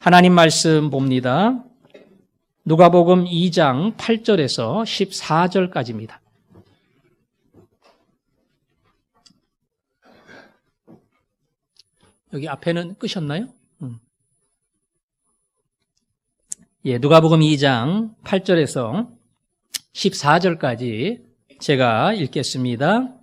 하나님 말씀 봅니다. 누가복음 2장 8절에서 14절까지입니다. 여기 앞에는 끄셨나요? 누가복음 2장 8절에서 14절까지 제가 읽겠습니다.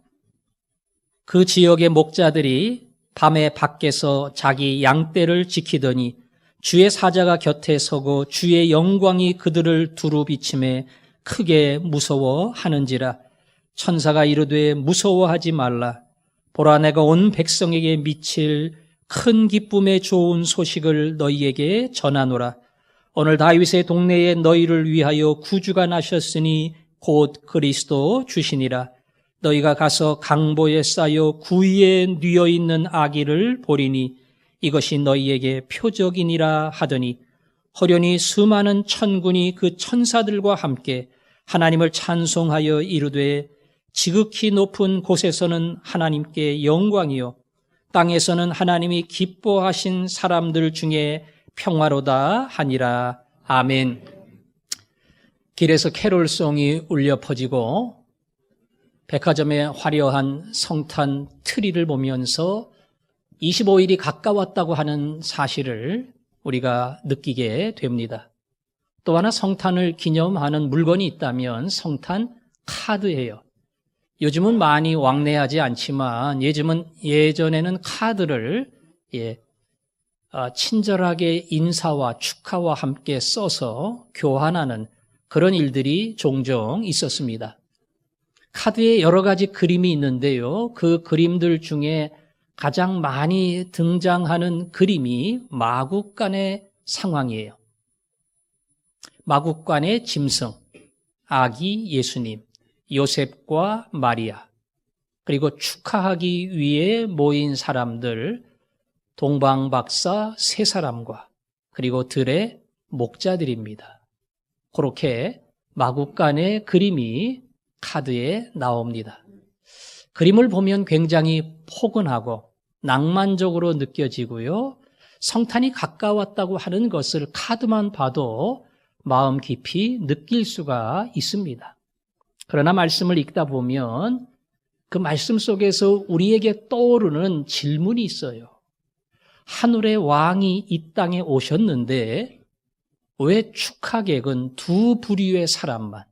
그 지역의 목자들이 밤에 밖에서 자기 양떼를 지키더니 주의 사자가 곁에 서고 주의 영광이 그들을 두루 비침에 크게 무서워하는지라. 천사가 이르되 무서워하지 말라. 보라, 내가 온 백성에게 미칠 큰 기쁨의 좋은 소식을 너희에게 전하노라. 오늘 다윗의 동네에 너희를 위하여 구주가 나셨으니 곧 그리스도 주시니라. 너희가 가서 강보에 쌓여 구위에 뉘어 있는 아기를 보리니 이것이 너희에게 표적이니라 하더니 호련히 수많은 천군이 그 천사들과 함께 하나님을 찬송하여 이르되 지극히 높은 곳에서는 하나님께 영광이요 땅에서는 하나님이 기뻐하신 사람들 중에 평화로다 하니라. 아멘. 길에서 캐롤송이 울려 퍼지고 백화점의 화려한 성탄 트리를 보면서 25일이 가까웠다고 하는 사실을 우리가 느끼게 됩니다. 또 하나 성탄을 기념하는 물건이 있다면 성탄 카드예요. 요즘은 많이 왕래하지 않지만 예전에는 카드를 친절하게 인사와 축하와 함께 써서 교환하는 그런 일들이 종종 있었습니다. 카드에 여러 가지 그림이 있는데요. 그 그림들 중에 가장 많이 등장하는 그림이 마국간의 상황이에요. 마국간의 짐승, 아기 예수님, 요셉과 마리아, 그리고 축하하기 위해 모인 사람들, 동방박사 세 사람과 그리고 들의 목자들입니다. 그렇게 마국간의 그림이 카드에 나옵니다. 그림을 보면 굉장히 포근하고 낭만적으로 느껴지고요. 성탄이 가까웠다고 하는 것을 카드만 봐도 마음 깊이 느낄 수가 있습니다. 그러나 말씀을 읽다 보면 그 말씀 속에서 우리에게 떠오르는 질문이 있어요. 하늘의 왕이 이 땅에 오셨는데 왜 축하객은 두 부류의 사람만,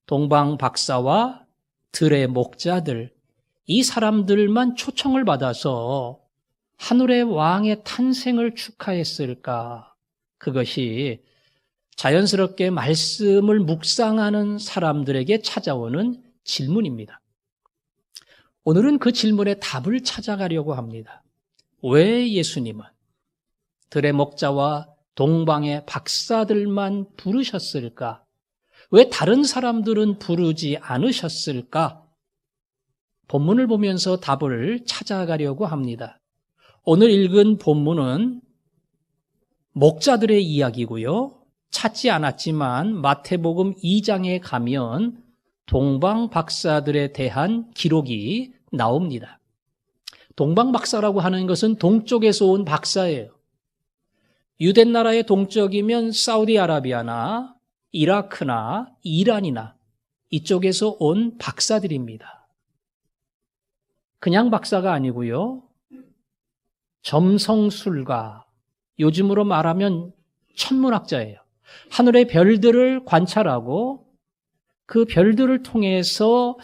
동방 박사와 들의 목자들, 이 사람들만 초청을 받아서 하늘의 왕의 탄생을 축하했을까? 그것이 자연스럽게 말씀을 묵상하는 사람들에게 찾아오는 질문입니다. 오늘은 그 질문에 답을 찾아가려고 합니다. 왜 예수님은 들의 목자와 동방의 박사들만 부르셨을까? 왜 다른 사람들은 부르지 않으셨을까? 본문을 보면서 답을 찾아가려고 합니다. 오늘 읽은 본문은 목자들의 이야기고요. 찾지 않았지만 마태복음 2장에 가면 동방 박사들에 대한 기록이 나옵니다. 동방 박사라고 하는 것은 동쪽에서 온 박사예요. 유대 나라의 동쪽이면 사우디아라비아나 이라크나 이란이나 이쪽에서 온 박사들입니다. 그냥 박사가 아니고요. 점성술가, 요즘으로 말하면 천문학자예요. 하늘의 별들을 관찰하고 그 별들을 통해서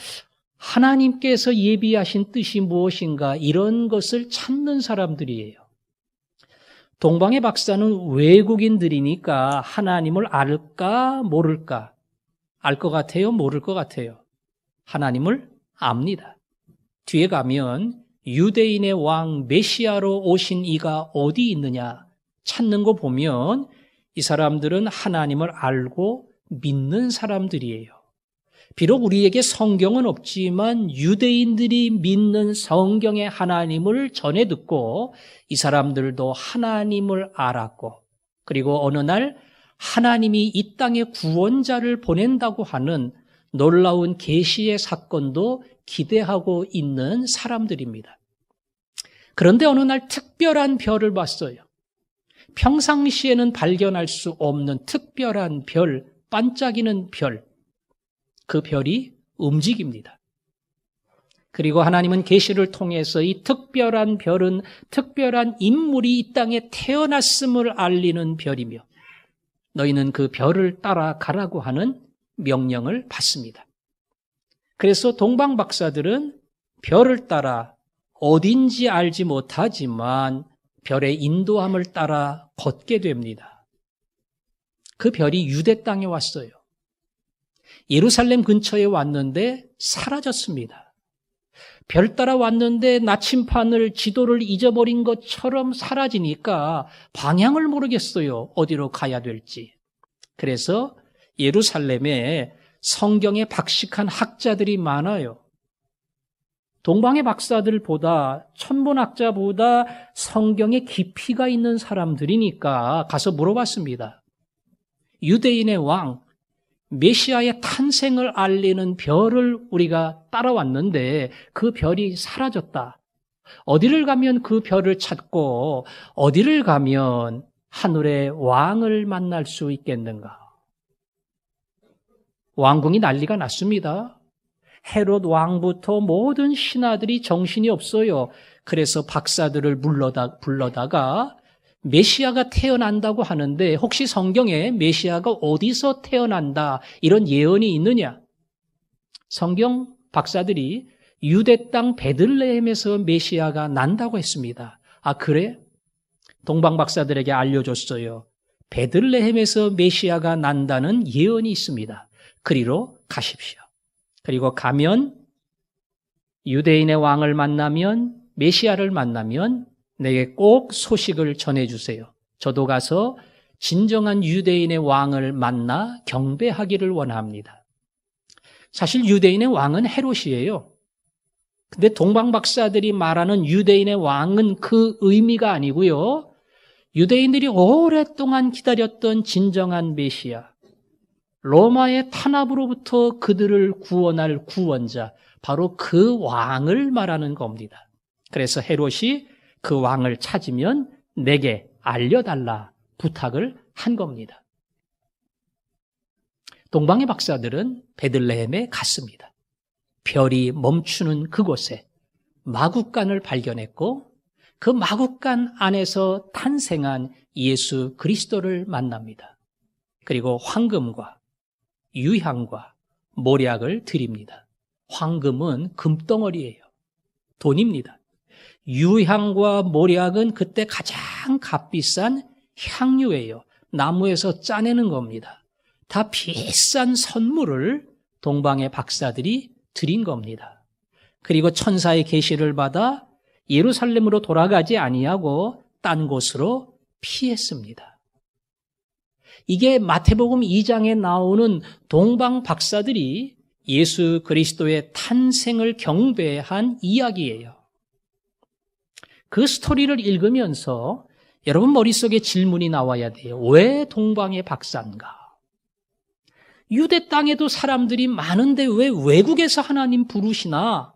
하나님께서 예비하신 뜻이 무엇인가 이런 것을 찾는 사람들이에요. 동방의 박사는 외국인들이니까 하나님을 알까 모를까? 알 것 같아요? 모를 것 같아요? 하나님을 압니다. 뒤에 가면 유대인의 왕 메시아로 오신 이가 어디 있느냐 찾는 거 보면 이 사람들은 하나님을 알고 믿는 사람들이에요. 비록 우리에게 성경은 없지만 유대인들이 믿는 성경의 하나님을 전해 듣고 이 사람들도 하나님을 알았고 그리고 어느 날 하나님이 이 땅에 구원자를 보낸다고 하는 놀라운 계시의 사건도 기대하고 있는 사람들입니다. 그런데 어느 날 특별한 별을 봤어요. 평상시에는 발견할 수 없는 특별한 별, 반짝이는 별, 그 별이 움직입니다. 그리고 하나님은 계시를 통해서 이 특별한 별은 특별한 인물이 이 땅에 태어났음을 알리는 별이며 너희는 그 별을 따라가라고 하는 명령을 받습니다. 그래서 동방 박사들은 별을 따라 어딘지 알지 못하지만 별의 인도함을 따라 걷게 됩니다. 그 별이 유대 땅에 왔어요. 예루살렘 근처에 왔는데 사라졌습니다. 별 따라 왔는데 나침판을 지도를 잊어버린 것처럼 사라지니까 방향을 모르겠어요. 어디로 가야 될지. 그래서 예루살렘에 성경에 박식한 학자들이 많아요. 동방의 박사들보다 천문학자보다 성경에 깊이가 있는 사람들이니까 가서 물어봤습니다. 유대인의 왕, 메시아의 탄생을 알리는 별을 우리가 따라왔는데 그 별이 사라졌다. 어디를 가면 그 별을 찾고 어디를 가면 하늘의 왕을 만날 수 있겠는가? 왕궁이 난리가 났습니다. 헤롯 왕부터 모든 신하들이 정신이 없어요. 그래서 박사들을 불러다가 메시아가 태어난다고 하는데 혹시 성경에 메시아가 어디서 태어난다 이런 예언이 있느냐? 성경 박사들이 유대 땅 베들레헴에서 메시아가 난다고 했습니다. 아 그래? 동방 박사들에게 알려줬어요. 베들레헴에서 메시아가 난다는 예언이 있습니다. 그리로 가십시오. 그리고 가면 유대인의 왕을 만나면 메시아를 만나면 내게 꼭 소식을 전해주세요. 저도 가서 진정한 유대인의 왕을 만나 경배하기를 원합니다. 사실 유대인의 왕은 헤롯이에요. 근데 동방 박사들이 말하는 유대인의 왕은 그 의미가 아니고요. 유대인들이 오랫동안 기다렸던 진정한 메시아, 로마의 탄압으로부터 그들을 구원할 구원자, 바로 그 왕을 말하는 겁니다. 그래서 헤롯이 그 왕을 찾으면 내게 알려달라 부탁을 한 겁니다. 동방의 박사들은 베들레헴에 갔습니다. 별이 멈추는 그곳에 마구간을 발견했고 그 마구간 안에서 탄생한 예수 그리스도를 만납니다. 그리고 황금과 유향과 모략을 드립니다. 황금은 금덩어리예요. 돈입니다. 유향과 모략은 그때 가장 값비싼 향유예요. 나무에서 짜내는 겁니다. 다 비싼 선물을 동방의 박사들이 드린 겁니다. 그리고 천사의 계시를 받아 예루살렘으로 돌아가지 아니하고 딴 곳으로 피했습니다. 이게 마태복음 2장에 나오는 동방 박사들이 예수 그리스도의 탄생을 경배한 이야기예요. 그 스토리를 읽으면서 여러분 머릿속에 질문이 나와야 돼요. 왜 동방의 박사인가? 유대 땅에도 사람들이 많은데 왜 외국에서 하나님 부르시나?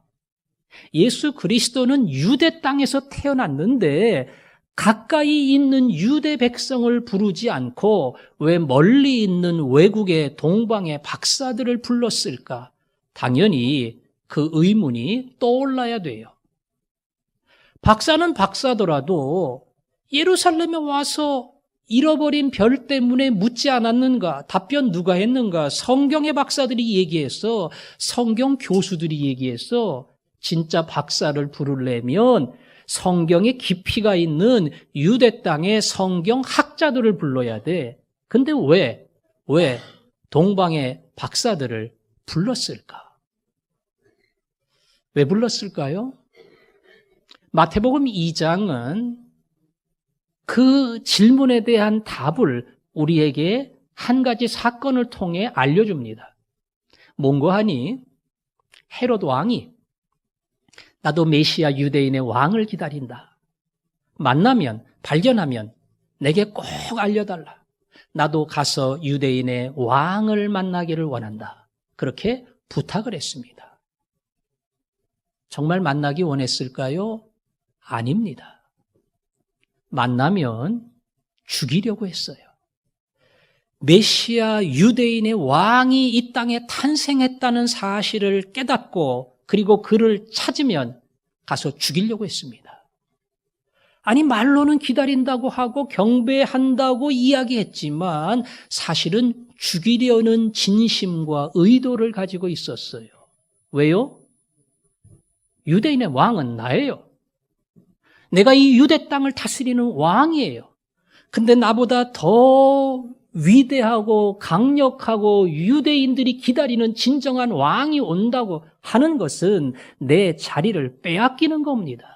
예수 그리스도는 유대 땅에서 태어났는데 가까이 있는 유대 백성을 부르지 않고 왜 멀리 있는 외국의 동방의 박사들을 불렀을까? 당연히 그 의문이 떠올라야 돼요. 박사는 박사더라도 예루살렘에 와서 잃어버린 별 때문에 묻지 않았는가? 답변 누가 했는가? 성경의 박사들이 얘기했어. 성경 교수들이 얘기했어. 진짜 박사를 부르려면 성경에 깊이가 있는 유대 땅의 성경 학자들을 불러야 돼. 근데 왜 동방의 박사들을 불렀을까? 왜 불렀을까요? 마태복음 2장은 그 질문에 대한 답을 우리에게 한 가지 사건을 통해 알려줍니다. 뭔고 하니 헤롯 왕이 나도 메시아 유대인의 왕을 기다린다. 만나면 발견하면 내게 꼭 알려달라. 나도 가서 유대인의 왕을 만나기를 원한다. 그렇게 부탁을 했습니다. 정말 만나기 원했을까요? 아닙니다. 만나면 죽이려고 했어요. 메시아 유대인의 왕이 이 땅에 탄생했다는 사실을 깨닫고 그리고 그를 찾으면 가서 죽이려고 했습니다. 아니, 말로는 기다린다고 하고 경배한다고 이야기했지만 사실은 죽이려는 진심과 의도를 가지고 있었어요. 왜요? 유대인의 왕은 나예요. 내가 이 유대 땅을 다스리는 왕이에요. 근데 나보다 더 위대하고 강력하고 유대인들이 기다리는 진정한 왕이 온다고 하는 것은 내 자리를 빼앗기는 겁니다.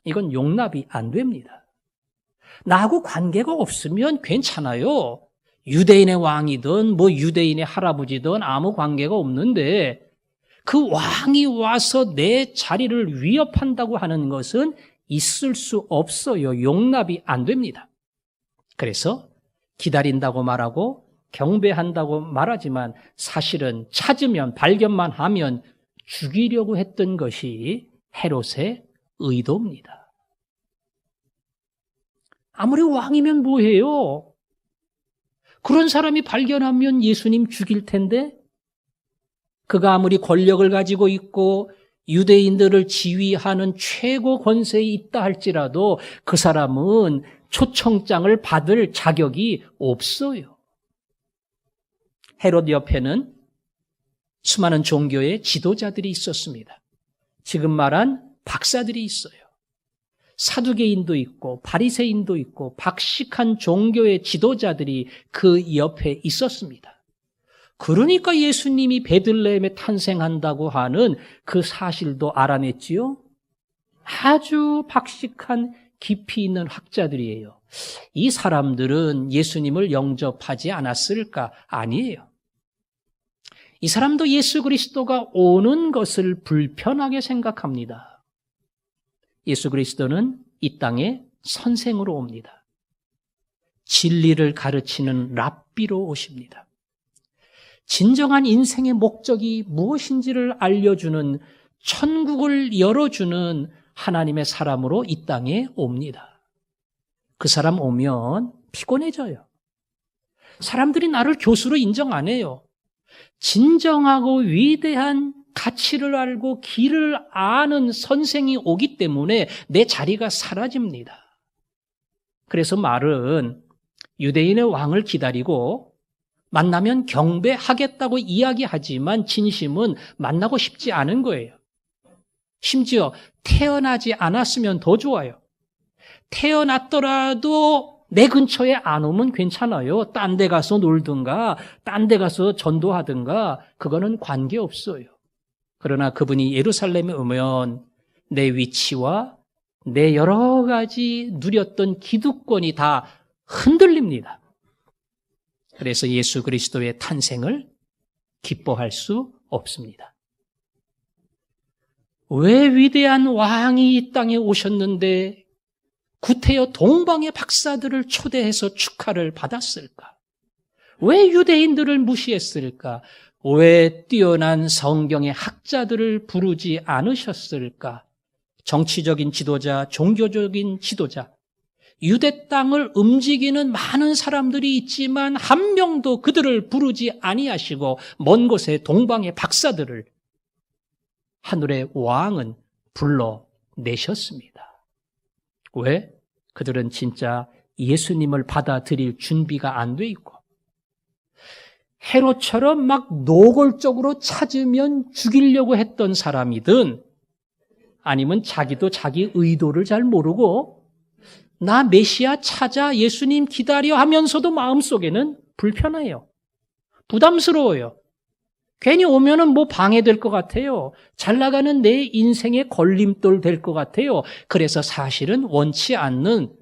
이건 용납이 안 됩니다. 나하고 관계가 없으면 괜찮아요. 유대인의 왕이든 뭐 유대인의 할아버지든 아무 관계가 없는데 그 왕이 와서 내 자리를 위협한다고 하는 것은 있을 수 없어요. 용납이 안 됩니다. 그래서 기다린다고 말하고 경배한다고 말하지만 사실은 찾으면 발견만 하면 죽이려고 했던 것이 헤롯의 의도입니다. 아무리 왕이면 뭐해요? 그런 사람이 발견하면 예수님 죽일 텐데 그가 아무리 권력을 가지고 있고 유대인들을 지휘하는 최고 권세에 있다 할지라도 그 사람은 초청장을 받을 자격이 없어요. 헤롯 옆에는 수많은 종교의 지도자들이 있었습니다. 지금 말한 박사들이 있어요. 사두개인도 있고 바리새인도 있고 박식한 종교의 지도자들이 그 옆에 있었습니다. 그러니까 예수님이 베들레헴에 탄생한다고 하는 그 사실도 알아냈지요. 아주 박식한 깊이 있는 학자들이에요. 이 사람들은 예수님을 영접하지 않았을까? 아니에요. 이 사람도 예수 그리스도가 오는 것을 불편하게 생각합니다. 예수 그리스도는 이 땅에 선생으로 옵니다. 진리를 가르치는 랍비로 오십니다. 진정한 인생의 목적이 무엇인지를 알려주는 천국을 열어주는 하나님의 사람으로 이 땅에 옵니다. 그 사람 오면 피곤해져요. 사람들이 나를 교수로 인정 안 해요. 진정하고 위대한 가치를 알고 길을 아는 선생이 오기 때문에 내 자리가 사라집니다. 그래서 말은 유대인의 왕을 기다리고 만나면 경배하겠다고 이야기하지만 진심은 만나고 싶지 않은 거예요. 심지어 태어나지 않았으면 더 좋아요. 태어났더라도 내 근처에 안 오면 괜찮아요. 딴 데 가서 놀든가 딴 데 가서 전도하든가 그거는 관계없어요. 그러나 그분이 예루살렘에 오면 내 위치와 내 여러 가지 누렸던 기득권이 다 흔들립니다. 그래서 예수 그리스도의 탄생을 기뻐할 수 없습니다. 왜 위대한 왕이 이 땅에 오셨는데 구태여 동방의 박사들을 초대해서 축하를 받았을까? 왜 유대인들을 무시했을까? 왜 뛰어난 성경의 학자들을 부르지 않으셨을까? 정치적인 지도자, 종교적인 지도자, 유대 땅을 움직이는 많은 사람들이 있지만 한 명도 그들을 부르지 아니하시고 먼 곳에 동방의 박사들을 하늘의 왕은 불러내셨습니다. 왜? 그들은 진짜 예수님을 받아들일 준비가 안 돼 있고 헤롯처럼 막 노골적으로 찾으면 죽이려고 했던 사람이든 아니면 자기도 자기 의도를 잘 모르고 나 메시아 찾아 예수님 기다려 하면서도 마음속에는 불편해요. 부담스러워요. 괜히 오면은 뭐 방해될 것 같아요. 잘 나가는 내 인생의 걸림돌 될 것 같아요. 그래서 사실은 원치 않는,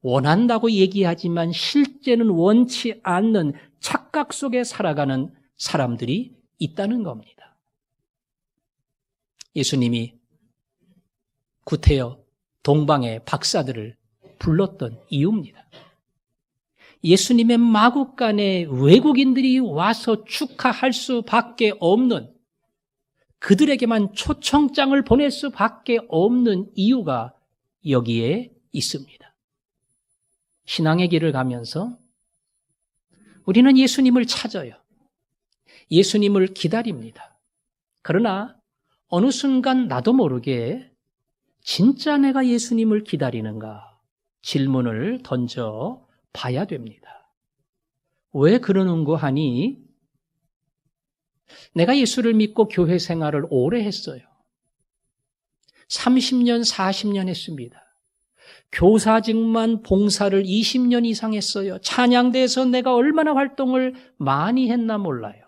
원한다고 얘기하지만 실제는 원치 않는 착각 속에 살아가는 사람들이 있다는 겁니다. 예수님이 구태여 동방의 박사들을 불렀던 이유입니다. 예수님의 마구간에 외국인들이 와서 축하할 수밖에 없는, 그들에게만 초청장을 보낼 수밖에 없는 이유가 여기에 있습니다. 신앙의 길을 가면서 우리는 예수님을 찾아요. 예수님을 기다립니다. 그러나 어느 순간 나도 모르게 진짜 내가 예수님을 기다리는가 질문을 던져 봐야 됩니다. 왜 그러는고 하니 내가 예수를 믿고 교회 생활을 오래 했어요. 30년, 40년 했습니다. 교사직만 봉사를 20년 이상 했어요. 찬양대에서 내가 얼마나 활동을 많이 했나 몰라요.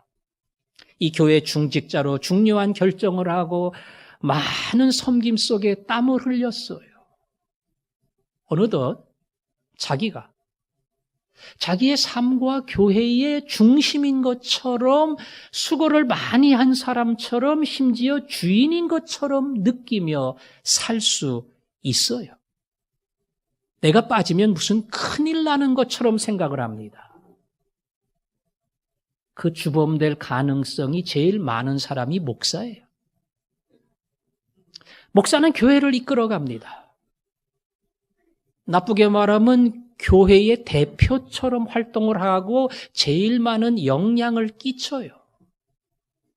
이 교회 중직자로 중요한 결정을 하고 많은 섬김 속에 땀을 흘렸어요. 어느덧 자기의 삶과 교회의 중심인 것처럼 수고를 많이 한 사람처럼 심지어 주인인 것처럼 느끼며 살 수 있어요. 내가 빠지면 무슨 큰일 나는 것처럼 생각을 합니다. 그 주범될 가능성이 제일 많은 사람이 목사예요. 목사는 교회를 이끌어갑니다. 나쁘게 말하면 교회의 대표처럼 활동을 하고 제일 많은 영향을 끼쳐요.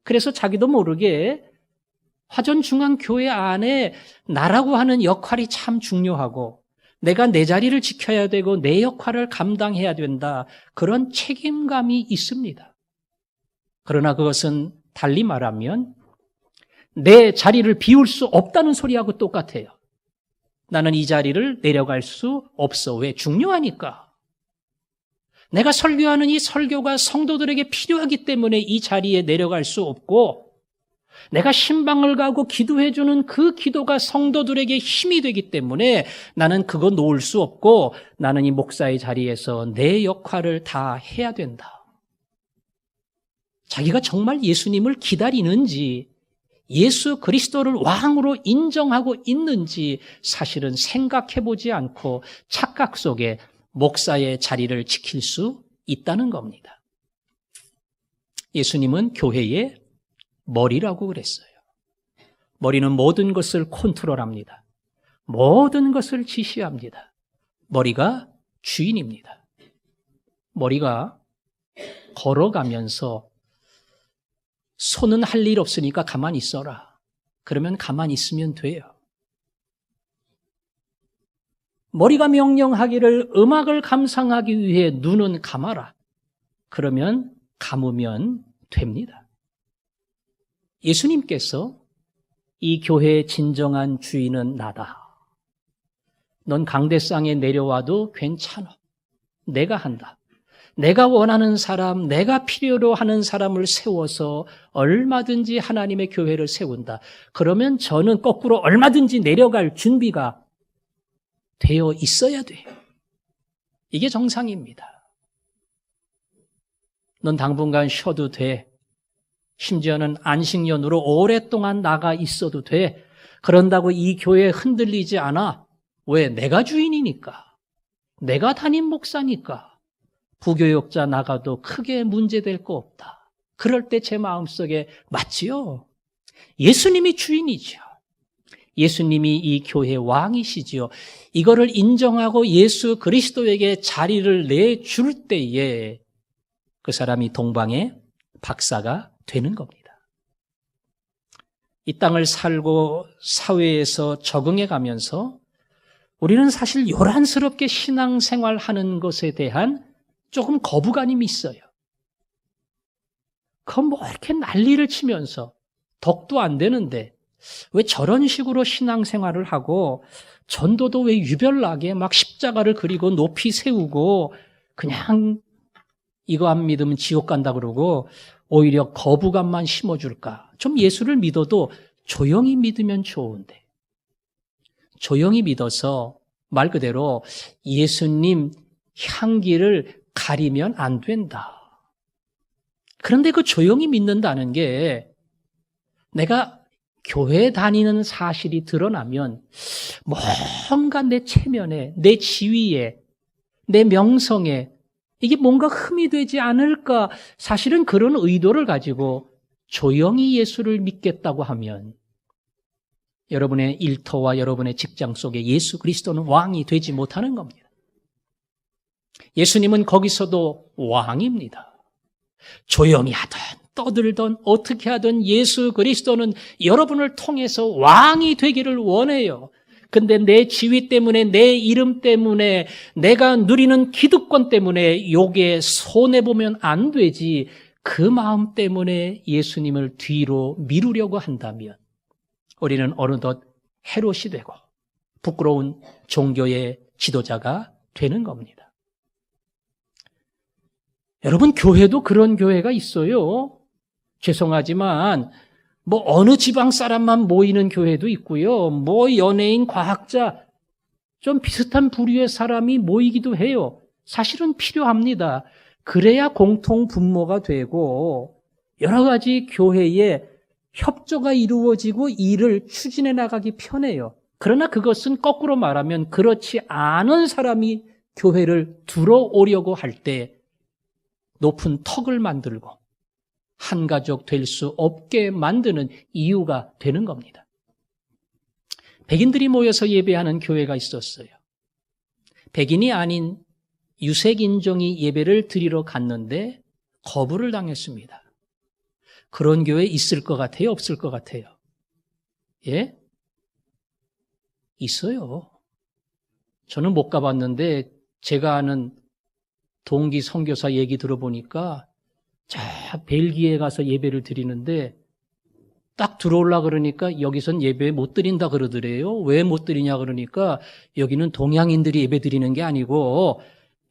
그래서 자기도 모르게 화전중앙교회 안에 나라고 하는 역할이 참 중요하고 내가 내 자리를 지켜야 되고 내 역할을 감당해야 된다. 그런 책임감이 있습니다. 그러나 그것은 달리 말하면 내 자리를 비울 수 없다는 소리하고 똑같아요. 나는 이 자리를 내려갈 수 없어. 왜? 중요하니까. 내가 설교하는 이 설교가 성도들에게 필요하기 때문에 이 자리에 내려갈 수 없고 내가 신방을 가고 기도해주는 그 기도가 성도들에게 힘이 되기 때문에 나는 그거 놓을 수 없고 나는 이 목사의 자리에서 내 역할을 다 해야 된다. 자기가 정말 예수님을 기다리는지 예수 그리스도를 왕으로 인정하고 있는지 사실은 생각해보지 않고 착각 속에 목사의 자리를 지킬 수 있다는 겁니다. 예수님은 교회의 머리라고 그랬어요. 머리는 모든 것을 컨트롤합니다. 모든 것을 지시합니다. 머리가 주인입니다. 머리가 걸어가면서 손은 할 일 없으니까 가만히 있어라. 그러면 가만히 있으면 돼요. 머리가 명령하기를 음악을 감상하기 위해 눈은 감아라. 그러면 감으면 됩니다. 예수님께서 이 교회의 진정한 주인은 나다. 넌 강대상에 내려와도 괜찮아. 내가 한다. 내가 원하는 사람, 내가 필요로 하는 사람을 세워서 얼마든지 하나님의 교회를 세운다. 그러면 저는 거꾸로 얼마든지 내려갈 준비가 되어 있어야 돼요. 이게 정상입니다. 넌 당분간 쉬어도 돼. 심지어는 안식년으로 오랫동안 나가 있어도 돼. 그런다고 이 교회 흔들리지 않아. 왜? 내가 주인이니까. 내가 담임 목사니까. 부교역자 나가도 크게 문제될 거 없다. 그럴 때 제 마음속에 맞지요? 예수님이 주인이죠. 예수님이 이 교회 왕이시지요. 이거를 인정하고 예수 그리스도에게 자리를 내줄 때에 그 사람이 동방의 박사가 되는 겁니다. 이 땅을 살고 사회에서 적응해 가면서 우리는 사실 요란스럽게 신앙생활하는 것에 대한 조금 거부감이 있어요. 그건 뭐 이렇게 난리를 치면서 덕도 안 되는데 왜 저런 식으로 신앙생활을 하고 전도도 왜 유별나게 막 십자가를 그리고 높이 세우고 그냥 이거 안 믿으면 지옥 간다 그러고 오히려 거부감만 심어줄까? 좀 예수를 믿어도 조용히 믿으면 좋은데 조용히 믿어서 말 그대로 예수님 향기를 가리면 안 된다. 그런데 그 조용히 믿는다는 게 내가 교회 다니는 사실이 드러나면 뭔가 내 체면에, 내 지위에, 내 명성에 이게 뭔가 흠이 되지 않을까? 사실은 그런 의도를 가지고 조용히 예수를 믿겠다고 하면 여러분의 일터와 여러분의 직장 속에 예수 그리스도는 왕이 되지 못하는 겁니다. 예수님은 거기서도 왕입니다. 조용히 하든 떠들던 어떻게 하든 예수 그리스도는 여러분을 통해서 왕이 되기를 원해요. 근데 내 지위 때문에, 내 이름 때문에, 내가 누리는 기득권 때문에 요게 손해보면 안 되지. 그 마음 때문에 예수님을 뒤로 미루려고 한다면 우리는 어느덧 헤롯이 되고 부끄러운 종교의 지도자가 되는 겁니다. 여러분, 교회도 그런 교회가 있어요. 죄송하지만 어느 지방 사람만 모이는 교회도 있고요. 연예인, 과학자, 좀 비슷한 부류의 사람이 모이기도 해요. 사실은 필요합니다. 그래야 공통 분모가 되고 여러 가지 교회에 협조가 이루어지고 일을 추진해 나가기 편해요. 그러나 그것은 거꾸로 말하면 그렇지 않은 사람이 교회를 들어오려고 할 때 높은 턱을 만들고 한 가족 될 수 없게 만드는 이유가 되는 겁니다. 백인들이 모여서 예배하는 교회가 있었어요. 백인이 아닌 유색인종이 예배를 드리러 갔는데 거부를 당했습니다. 그런 교회 있을 것 같아요? 없을 것 같아요? 예? 있어요. 저는 못 가봤는데 제가 아는 동기 선교사 얘기 들어보니까 저 벨기에 가서 예배를 드리는데 딱 들어오려고 그러니까 여기선 예배 못 드린다 그러더래요. 왜 못 드리냐 그러니까 여기는 동양인들이 예배 드리는 게 아니고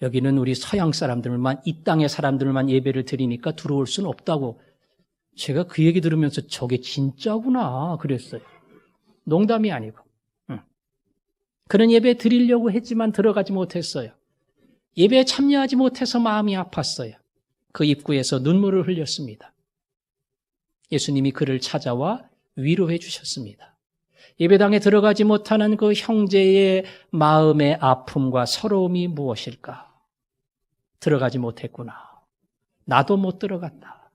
여기는 우리 서양 사람들만, 이 땅의 사람들만 예배를 드리니까 들어올 수는 없다고. 제가 그 얘기 들으면서 저게 진짜구나 그랬어요. 농담이 아니고. 그런 예배 드리려고 했지만 들어가지 못했어요. 예배에 참여하지 못해서 마음이 아팠어요. 그 입구에서 눈물을 흘렸습니다. 예수님이 그를 찾아와 위로해 주셨습니다. 예배당에 들어가지 못하는 그 형제의 마음의 아픔과 서러움이 무엇일까? 들어가지 못했구나. 나도 못 들어갔다.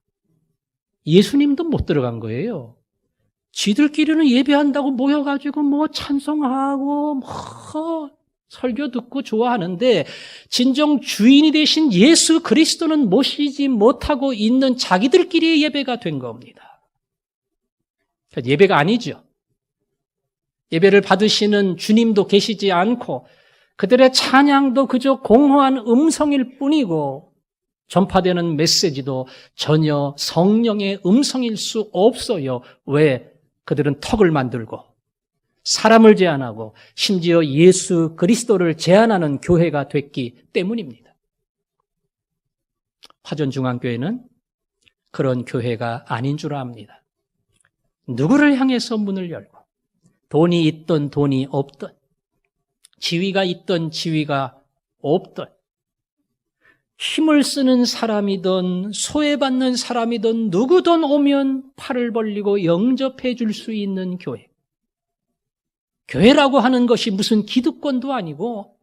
예수님도 못 들어간 거예요. 지들끼리는 예배한다고 모여가지고 찬송하고 설교 듣고 좋아하는데 진정 주인이 되신 예수 그리스도는 모시지 못하고 있는 자기들끼리의 예배가 된 겁니다. 예배가 아니죠. 예배를 받으시는 주님도 계시지 않고 그들의 찬양도 그저 공허한 음성일 뿐이고 전파되는 메시지도 전혀 성령의 음성일 수 없어요. 왜? 그들은 턱을 만들고 사람을 제한하고 심지어 예수 그리스도를 제한하는 교회가 됐기 때문입니다. 화전중앙교회는 그런 교회가 아닌 줄 압니다. 누구를 향해서 문을 열고 돈이 있든 돈이 없든 지위가 있든 지위가 없든 힘을 쓰는 사람이든 소외받는 사람이든 누구든 오면 팔을 벌리고 영접해 줄 수 있는 교회. 교회라고 하는 것이 무슨 기득권도 아니고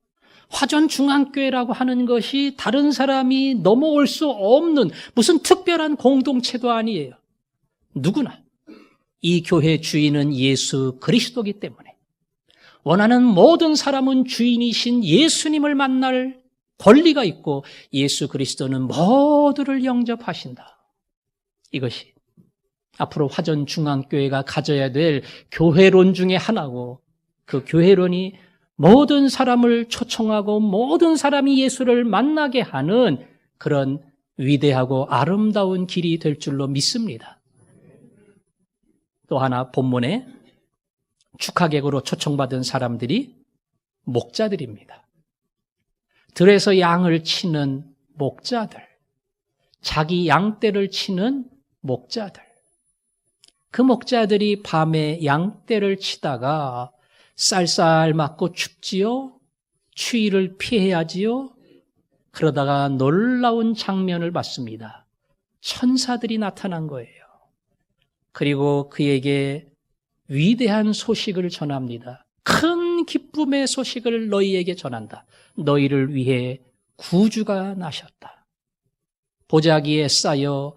화전중앙교회라고 하는 것이 다른 사람이 넘어올 수 없는 무슨 특별한 공동체도 아니에요. 누구나 이 교회 주인은 예수 그리스도이기 때문에 원하는 모든 사람은 주인이신 예수님을 만날 권리가 있고 예수 그리스도는 모두를 영접하신다. 이것이 앞으로 화전중앙교회가 가져야 될 교회론 중에 하나고 그 교회론이 모든 사람을 초청하고 모든 사람이 예수를 만나게 하는 그런 위대하고 아름다운 길이 될 줄로 믿습니다. 또 하나 본문에 축하객으로 초청받은 사람들이 목자들입니다. 들에서 양을 치는 목자들, 자기 양떼를 치는 목자들. 그 목자들이 밤에 양떼를 치다가 쌀쌀 맞고 춥지요? 추위를 피해야지요? 그러다가 놀라운 장면을 봤습니다. 천사들이 나타난 거예요. 그리고 그에게 위대한 소식을 전합니다. 큰 기쁨의 소식을 너희에게 전한다. 너희를 위해 구주가 나셨다. 보자기에 쌓여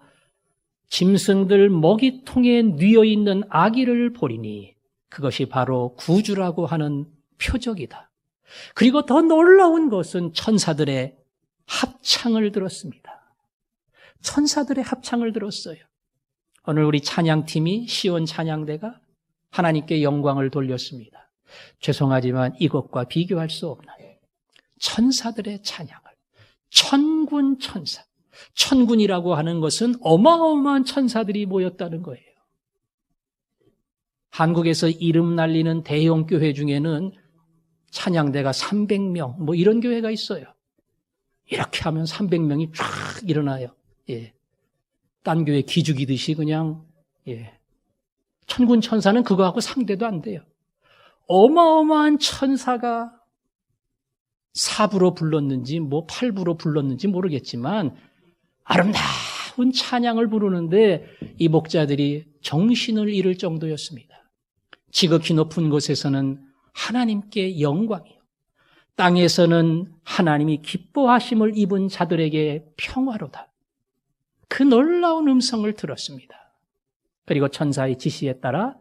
짐승들 먹이통에 뉘어있는 아기를 보리니 그것이 바로 구주라고 하는 표적이다. 그리고 더 놀라운 것은 천사들의 합창을 들었습니다. 천사들의 합창을 들었어요. 오늘 우리 찬양팀이 시온 찬양대가 하나님께 영광을 돌렸습니다. 죄송하지만 이것과 비교할 수 없는 천사들의 찬양을, 천군 천사, 천군이라고 하는 것은 어마어마한 천사들이 모였다는 거예요. 한국에서 이름 날리는 대형 교회 중에는 찬양대가 300명 뭐 이런 교회가 있어요. 이렇게 하면 300명이 쫙 일어나요. 예. 딴 교회 기죽이듯이 그냥, 예. 천군 천사는 그거하고 상대도 안 돼요. 어마어마한 천사가 4부로 불렀는지 뭐 8부로 불렀는지 모르겠지만 아름다운 찬양을 부르는데 이 목자들이 정신을 잃을 정도였습니다. 지극히 높은 곳에서는 하나님께 영광이요, 땅에서는 하나님이 기뻐하심을 입은 자들에게 평화로다. 그 놀라운 음성을 들었습니다. 그리고 천사의 지시에 따라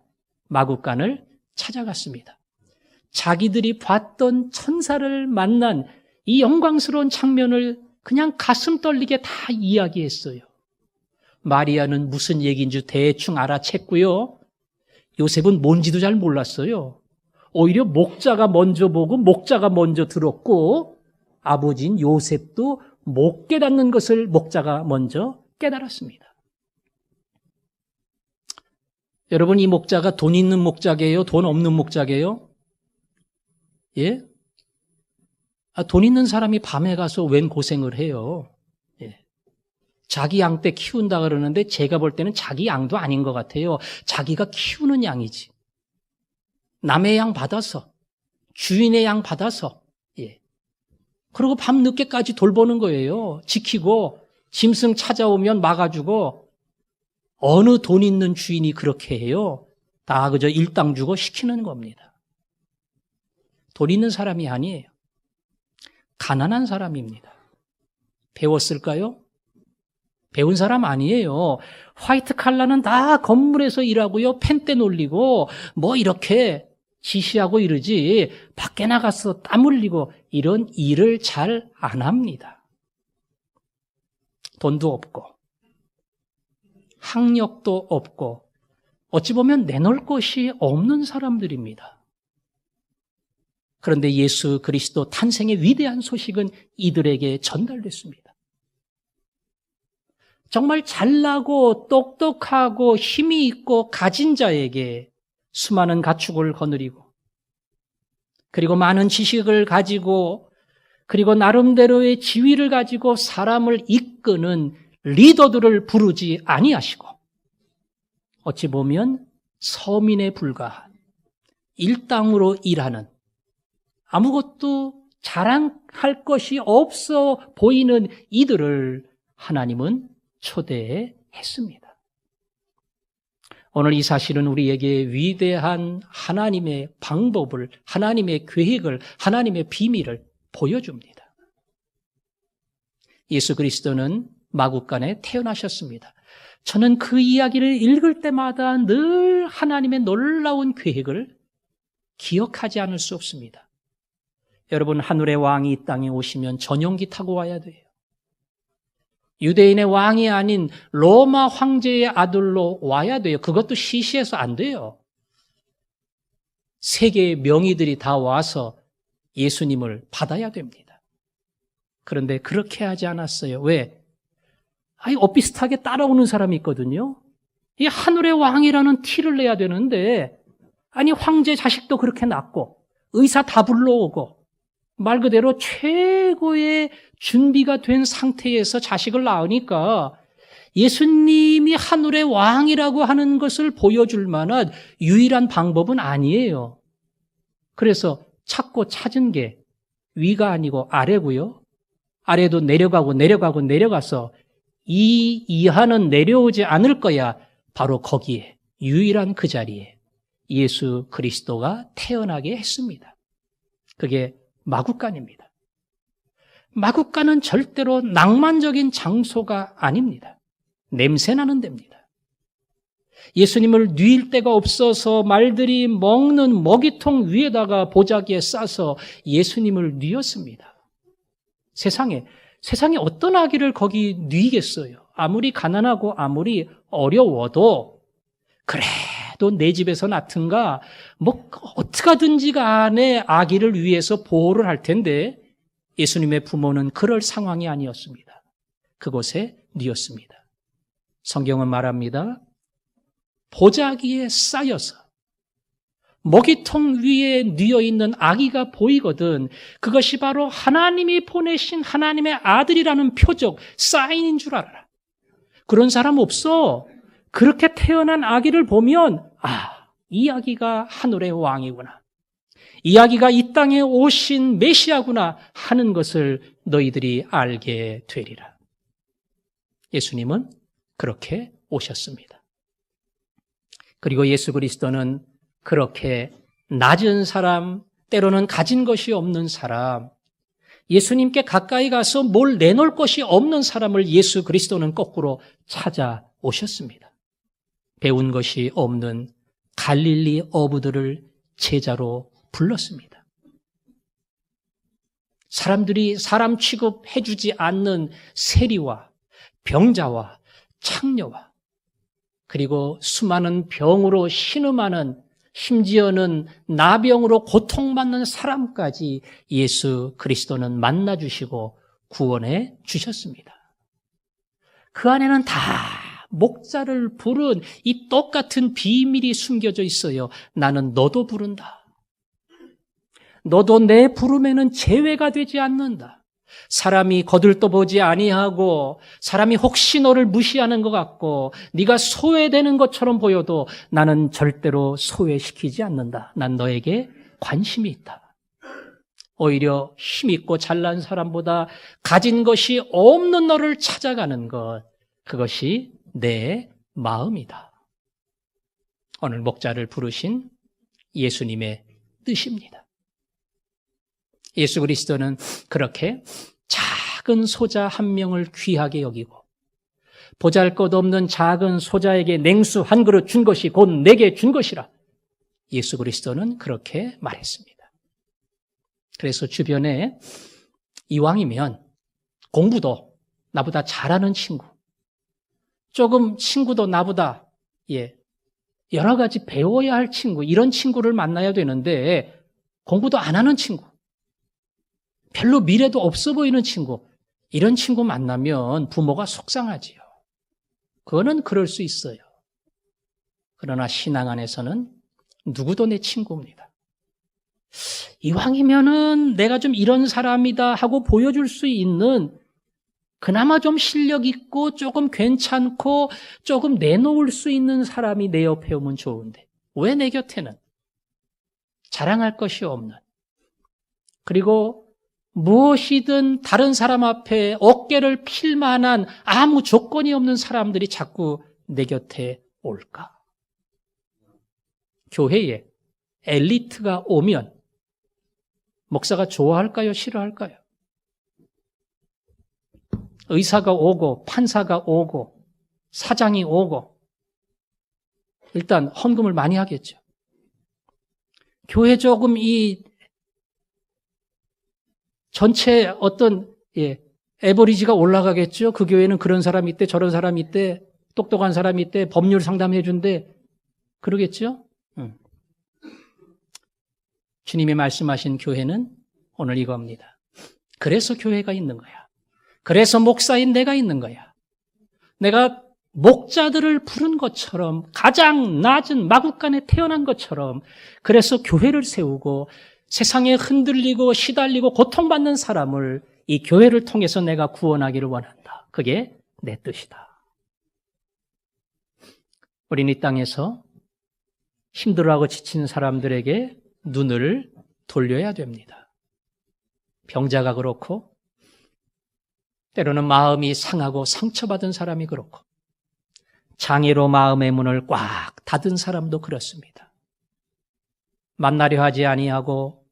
마구간을 찾아갔습니다. 자기들이 봤던 천사를 만난 이 영광스러운 장면을 그냥 가슴 떨리게 다 이야기했어요. 마리아는 무슨 얘기인 줄 대충 알아챘고요. 요셉은 뭔지도 잘 몰랐어요. 오히려 목자가 먼저 보고 목자가 먼저 들었고 아버지인 요셉도 못 깨닫는 것을 목자가 먼저 깨달았습니다. 여러분, 이 목자가 돈 있는 목자게요? 돈 없는 목자게요? 예? 돈 있는 사람이 밤에 가서 웬 고생을 해요. 예. 자기 양 떼 키운다 그러는데 제가 볼 때는 자기 양도 아닌 것 같아요. 자기가 키우는 양이지. 남의 양 받아서, 주인의 양 받아서, 예. 그리고 밤 늦게까지 돌보는 거예요. 지키고, 짐승 찾아오면 막아주고, 어느 돈 있는 주인이 그렇게 해요? 다 그저 일당 주고 시키는 겁니다. 돈 있는 사람이 아니에요. 가난한 사람입니다. 배웠을까요? 배운 사람 아니에요. 화이트 칼라는 다 건물에서 일하고요, 펜대 놀리고 뭐 이렇게 지시하고 이러지 밖에 나가서 땀 흘리고 이런 일을 잘 안 합니다. 돈도 없고 학력도 없고 어찌 보면 내놓을 것이 없는 사람들입니다. 그런데 예수 그리스도 탄생의 위대한 소식은 이들에게 전달됐습니다. 정말 잘나고 똑똑하고 힘이 있고 가진 자에게 수많은 가축을 거느리고 그리고 많은 지식을 가지고 그리고 나름대로의 지위를 가지고 사람을 이끄는 리더들을 부르지 아니하시고 어찌 보면 서민에 불과한 일당으로 일하는 아무것도 자랑할 것이 없어 보이는 이들을 하나님은 초대했습니다. 오늘 이 사실은 우리에게 위대한 하나님의 방법을, 하나님의 계획을, 하나님의 비밀을 보여줍니다. 예수 그리스도는 마구간에 태어나셨습니다. 저는 그 이야기를 읽을 때마다 늘 하나님의 놀라운 계획을 기억하지 않을 수 없습니다. 여러분, 하늘의 왕이 이 땅에 오시면 전용기 타고 와야 돼요. 유대인의 왕이 아닌 로마 황제의 아들로 와야 돼요. 그것도 시시해서 안 돼요. 세계의 명의들이 다 와서 예수님을 받아야 됩니다. 그런데 그렇게 하지 않았어요. 왜? 엇비슷하게 따라오는 사람이 있거든요. 이 하늘의 왕이라는 티를 내야 되는데 황제 자식도 그렇게 낳고 의사 다 불러오고 말 그대로 최고의 준비가 된 상태에서 자식을 낳으니까 예수님이 하늘의 왕이라고 하는 것을 보여줄 만한 유일한 방법은 아니에요. 그래서 찾고 찾은 게 위가 아니고 아래고요. 아래도 내려가고 내려가고 내려가서 이 이하는 내려오지 않을 거야. 바로 거기에 유일한 그 자리에 예수 그리스도가 태어나게 했습니다. 그게 마구간입니다. 마구간은 절대로 낭만적인 장소가 아닙니다. 냄새나는 데입니다. 예수님을 뉘일 데가 없어서 말들이 먹는 먹이통 위에다가 보자기에 싸서 예수님을 뉘었습니다. 세상에 세상에 어떤 아기를 거기 뉘겠어요? 아무리 가난하고 아무리 어려워도 그래도 내 집에서 낳든가 뭐 어떻게든지 간에 아기를 위해서 보호를 할 텐데 예수님의 부모는 그럴 상황이 아니었습니다. 그곳에 뉘었습니다. 성경은 말합니다. 보자기에 쌓여서 먹이통 위에 뉘어있는 아기가 보이거든 그것이 바로 하나님이 보내신 하나님의 아들이라는 표적, 사인인 줄 알아라. 그런 사람 없어. 그렇게 태어난 아기를 보면 이 아기가 하늘의 왕이구나. 이 아기가 이 땅에 오신 메시아구나 하는 것을 너희들이 알게 되리라. 예수님은 그렇게 오셨습니다. 그리고 예수 그리스도는 그렇게 낮은 사람, 때로는 가진 것이 없는 사람, 예수님께 가까이 가서 뭘 내놓을 것이 없는 사람을 예수 그리스도는 거꾸로 찾아오셨습니다. 배운 것이 없는 갈릴리 어부들을 제자로 불렀습니다. 사람들이 사람 취급해주지 않는 세리와 병자와 창녀와 그리고 수많은 병으로 신음하는 심지어는 나병으로 고통받는 사람까지 예수 그리스도는 만나주시고 구원해 주셨습니다. 그 안에는 다 목자를 부른 이 똑같은 비밀이 숨겨져 있어요. 나는 너도 부른다. 너도 내 부름에는 제외가 되지 않는다. 사람이 거들떠보지 아니하고 사람이 혹시 너를 무시하는 것 같고 네가 소외되는 것처럼 보여도 나는 절대로 소외시키지 않는다. 난 너에게 관심이 있다. 오히려 힘있고 잘난 사람보다 가진 것이 없는 너를 찾아가는 것, 그것이 내 마음이다. 오늘 목자를 부르신 예수님의 뜻입니다. 예수 그리스도는 그렇게 작은 소자 한 명을 귀하게 여기고 보잘것없는 작은 소자에게 냉수 한 그릇 준 것이 곧 내게 준 것이라. 예수 그리스도는 그렇게 말했습니다. 그래서 주변에 이왕이면 공부도 나보다 잘하는 친구, 조금 친구도 나보다 여러 가지 배워야 할 친구, 이런 친구를 만나야 되는데 공부도 안 하는 친구, 별로 미래도 없어 보이는 친구, 이런 친구 만나면 부모가 속상하지요. 그거는 그럴 수 있어요. 그러나 신앙 안에서는 누구도 내 친구입니다. 이왕이면은 내가 좀 이런 사람이다 하고 보여줄 수 있는 그나마 좀 실력 있고 조금 괜찮고 조금 내놓을 수 있는 사람이 내 옆에 오면 좋은데 왜 내 곁에는 자랑할 것이 없는, 그리고 무엇이든 다른 사람 앞에 어깨를 필 만한 아무 조건이 없는 사람들이 자꾸 내 곁에 올까? 교회에 엘리트가 오면 목사가 좋아할까요? 싫어할까요? 의사가 오고 판사가 오고 사장이 오고 일단 헌금을 많이 하겠죠. 교회 조금 이 전체 어떤 에버리지가 올라가겠죠. 그 교회는 그런 사람이 있대, 저런 사람이 있대, 똑똑한 사람이 있대, 법률 상담해 준대, 그러겠죠. 주님이 말씀하신 교회는 오늘 이겁니다. 그래서 교회가 있는 거야. 그래서 목사인 내가 있는 거야. 내가 목자들을 부른 것처럼 가장 낮은 마구간에 태어난 것처럼 그래서 교회를 세우고 세상에 흔들리고 시달리고 고통받는 사람을 이 교회를 통해서 내가 구원하기를 원한다. 그게 내 뜻이다. 우리는 이 땅에서 힘들어하고 지친 사람들에게 눈을 돌려야 됩니다. 병자가 그렇고 때로는 마음이 상하고 상처받은 사람이 그렇고 장애로 마음의 문을 꽉 닫은 사람도 그렇습니다. 만나려 하지 아니하고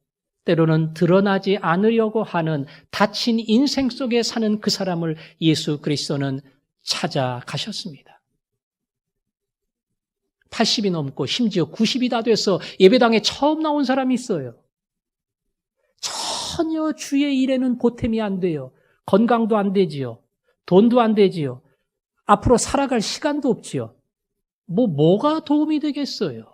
때로는 드러나지 않으려고 하는 닫힌 인생 속에 사는 그 사람을 예수 그리스도는 찾아가셨습니다. 80이 넘고 심지어 90이 다 돼서 예배당에 처음 나온 사람이 있어요. 전혀 주의 일에는 보탬이 안 돼요. 건강도 안 되지요. 돈도 안 되지요. 앞으로 살아갈 시간도 없지요. 뭐가 도움이 되겠어요?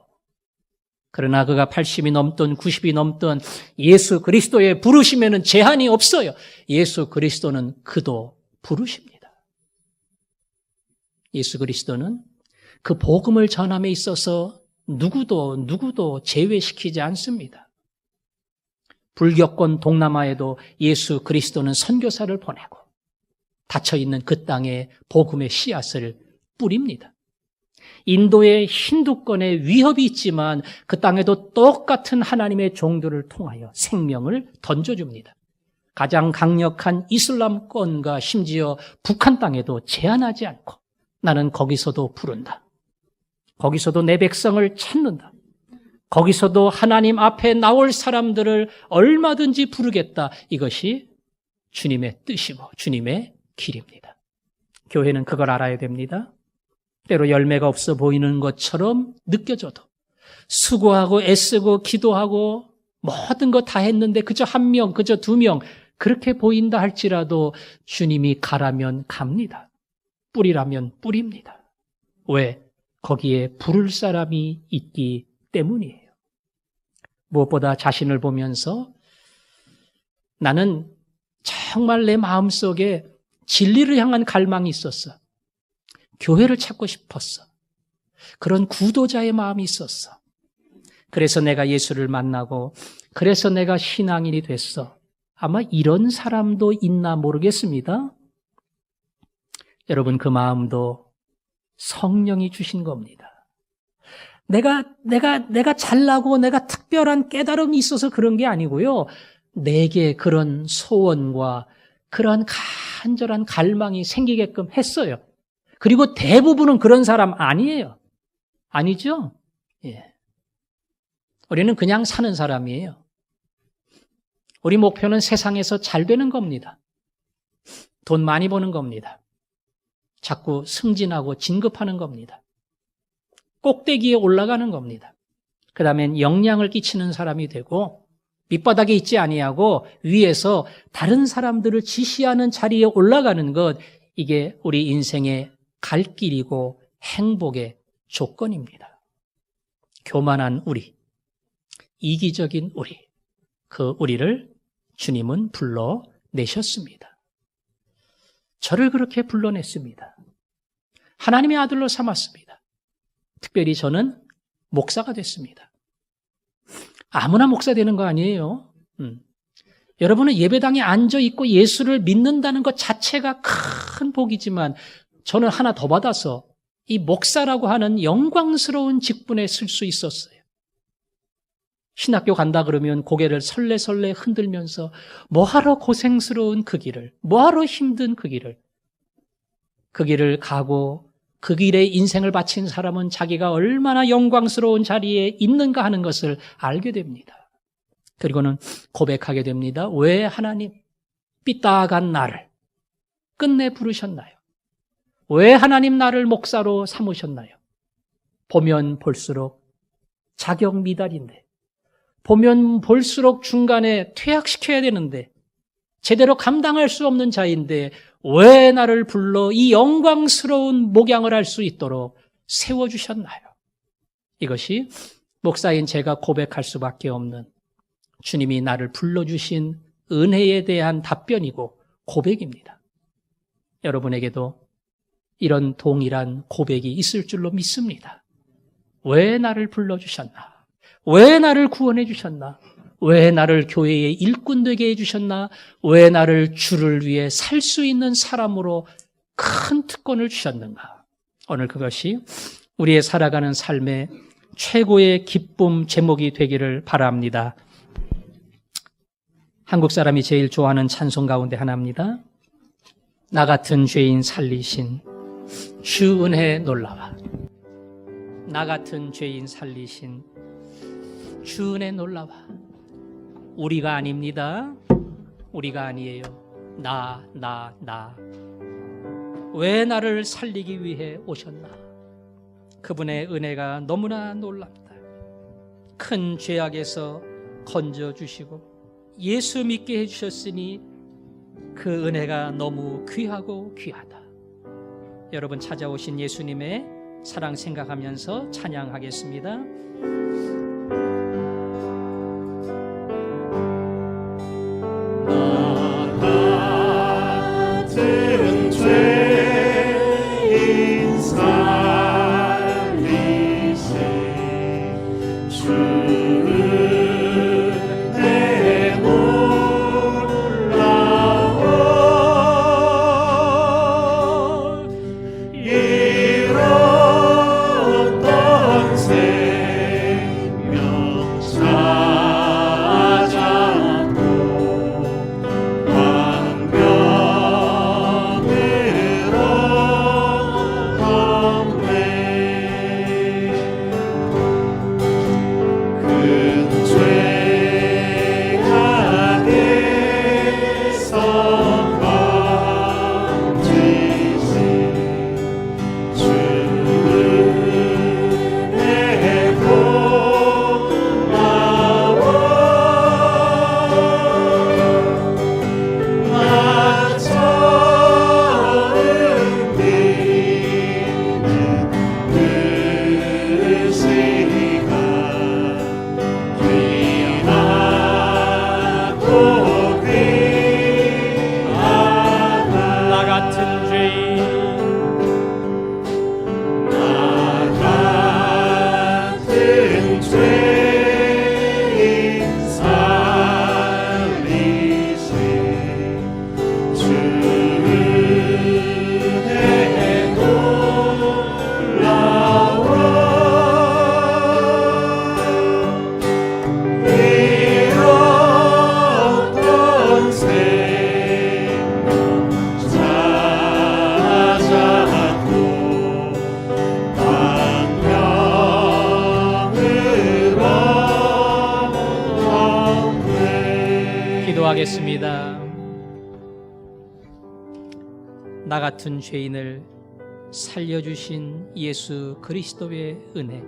그러나 그가 80이 넘든 90이 넘든 예수 그리스도의 부르심에는 제한이 없어요. 예수 그리스도는 그도 부르십니다. 예수 그리스도는 그 복음을 전함에 있어서 누구도 제외시키지 않습니다. 불교권 동남아에도 예수 그리스도는 선교사를 보내고 닫혀있는 그 땅에 복음의 씨앗을 뿌립니다. 인도의 힌두권에 위협이 있지만 그 땅에도 똑같은 하나님의 종들을 통하여 생명을 던져줍니다. 가장 강력한 이슬람권과 심지어 북한 땅에도 제한하지 않고 나는 거기서도 부른다. 거기서도 내 백성을 찾는다. 거기서도 하나님 앞에 나올 사람들을 얼마든지 부르겠다. 이것이 주님의 뜻이고 주님의 길입니다. 교회는 그걸 알아야 됩니다. 때로 열매가 없어 보이는 것처럼 느껴져도 수고하고 애쓰고 기도하고 모든 거 다 했는데 그저 한 명, 그저 두 명 그렇게 보인다 할지라도 주님이 가라면 갑니다. 뿌리라면 뿌립니다. 왜? 거기에 부를 사람이 있기 때문이에요. 무엇보다 자신을 보면서 나는 정말 내 마음속에 진리를 향한 갈망이 있었어. 교회를 찾고 싶었어. 그런 구도자의 마음이 있었어. 그래서 내가 예수를 만나고 그래서 내가 신앙인이 됐어. 아마 이런 사람도 있나 모르겠습니다. 여러분 그 마음도 성령이 주신 겁니다. 내가 잘나고 내가 특별한 깨달음이 있어서 그런 게 아니고요. 내게 그런 소원과 그런 간절한 갈망이 생기게끔 했어요. 그리고 대부분은 그런 사람 아니에요. 아니죠? 예. 우리는 그냥 사는 사람이에요. 우리 목표는 세상에서 잘 되는 겁니다. 돈 많이 버는 겁니다. 자꾸 승진하고 진급하는 겁니다. 꼭대기에 올라가는 겁니다. 그 다음엔 영향을 끼치는 사람이 되고 밑바닥에 있지 아니하고 위에서 다른 사람들을 지시하는 자리에 올라가는 것, 이게 우리 인생의 갈 길이고 행복의 조건입니다. 교만한 우리, 이기적인 우리, 그 우리를 주님은 불러내셨습니다. 저를 그렇게 불러냈습니다. 하나님의 아들로 삼았습니다. 특별히 저는 목사가 됐습니다. 아무나 목사 되는 거 아니에요. 여러분은 예배당에 앉아있고 예수를 믿는다는 것 자체가 큰 복이지만 저는 하나 더 받아서 이 목사라고 하는 영광스러운 직분에 쓸 수 있었어요. 신학교 간다 그러면 고개를 설레설레 흔들면서 뭐하러 고생스러운 그 길을, 뭐하러 힘든 그 길을 가고 그 길에 인생을 바친 사람은 자기가 얼마나 영광스러운 자리에 있는가 하는 것을 알게 됩니다. 그리고는 고백하게 됩니다. 왜 하나님 삐딱한 나를 끝내 부르셨나요? 왜 하나님 나를 목사로 삼으셨나요? 보면 볼수록 자격 미달인데, 보면 볼수록 중간에 퇴학시켜야 되는데, 제대로 감당할 수 없는 자인데 왜 나를 불러 이 영광스러운 목양을 할 수 있도록 세워주셨나요? 이것이 목사인 제가 고백할 수밖에 없는 주님이 나를 불러주신 은혜에 대한 답변이고 고백입니다. 여러분에게도 이런 동일한 고백이 있을 줄로 믿습니다. 왜 나를 불러주셨나? 왜 나를 구원해 주셨나? 왜 나를 교회의 일꾼 되게 해주셨나? 왜 나를 주를 위해 살 수 있는 사람으로 큰 특권을 주셨는가? 오늘 그것이 우리의 살아가는 삶의 최고의 기쁨 제목이 되기를 바랍니다. 한국 사람이 제일 좋아하는 찬송 가운데 하나입니다. 나 같은 죄인 살리신 주 은혜 놀라와. 나 같은 죄인 살리신 주 은혜 놀라와. 우리가 아닙니다. 우리가 아니에요. 나. 왜 나를 살리기 위해 오셨나? 그분의 은혜가 너무나 놀랍다. 큰 죄악에서 건져주시고 예수 믿게 해주셨으니 그 은혜가 너무 귀하고 귀하다. 여러분, 찾아오신 예수님의 사랑 생각하면서 찬양하겠습니다. 나 같은 죄인 살리신 주의 놀라운 잃었던 생명 찾았고 광명으로 덮네. 큰 죄악에서 건지신 주 은혜 고마워. 나 처음 믿는 그 시간 귀하고 귀하다. 나 같은 죄인, 나 같은 죄인 살리신 주 은혜 놀라워. 잃었던 생명 찾았고 광명으로 덮네. 기도하겠습니다. 나 같은 죄인을 살려주신 예수 그리스도의 은혜.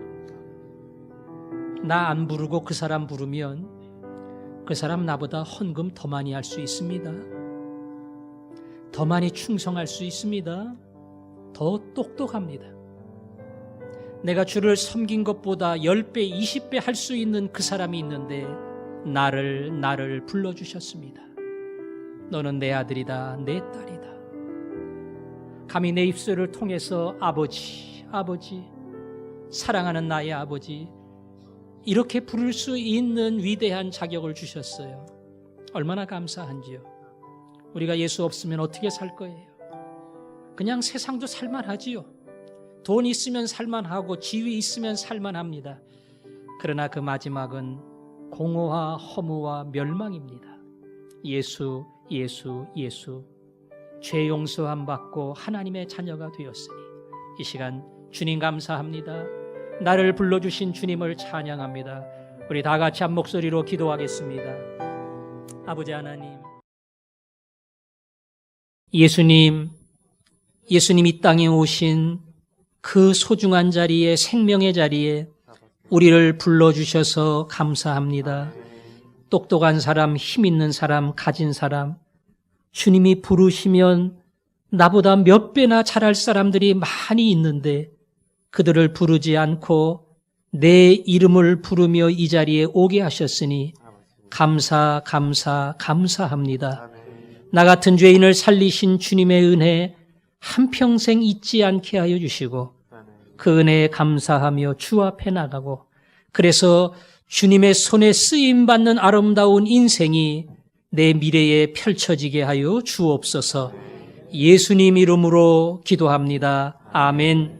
나 안 부르고 그 사람 부르면 그 사람 나보다 헌금 더 많이 할 수 있습니다. 더 많이 충성할 수 있습니다. 더 똑똑합니다. 내가 주를 섬긴 것보다 10배, 20배 할 수 있는 그 사람이 있는데 나를 불러주셨습니다. 너는 내 아들이다, 내 딸이다. 감히 내 입술을 통해서 아버지, 아버지, 사랑하는 나의 아버지, 이렇게 부를 수 있는 위대한 자격을 주셨어요. 얼마나 감사한지요. 우리가 예수 없으면 어떻게 살 거예요? 그냥 세상도 살만하지요. 돈 있으면 살만하고 지위 있으면 살만합니다. 그러나 그 마지막은 공허와 허무와 멸망입니다. 예수, 예수, 예수. 죄 용서함 받고 하나님의 자녀가 되었으니 이 시간 주님 감사합니다. 나를 불러주신 주님을 찬양합니다. 우리 다 같이 한 목소리로 기도하겠습니다. 아버지 하나님, 예수님 이 땅에 오신 그 소중한 자리에, 생명의 자리에 우리를 불러주셔서 감사합니다. 똑똑한 사람, 힘 있는 사람, 가진 사람, 주님이 부르시면 나보다 몇 배나 잘할 사람들이 많이 있는데 그들을 부르지 않고 내 이름을 부르며 이 자리에 오게 하셨으니 감사합니다. 나 같은 죄인을 살리신 주님의 은혜 한평생 잊지 않게 하여 주시고 그 은혜에 감사하며 주 앞에 나가고, 그래서 주님의 손에 쓰임받는 아름다운 인생이 내 미래에 펼쳐지게 하여 주옵소서. 예수님 이름으로 기도합니다. 아멘.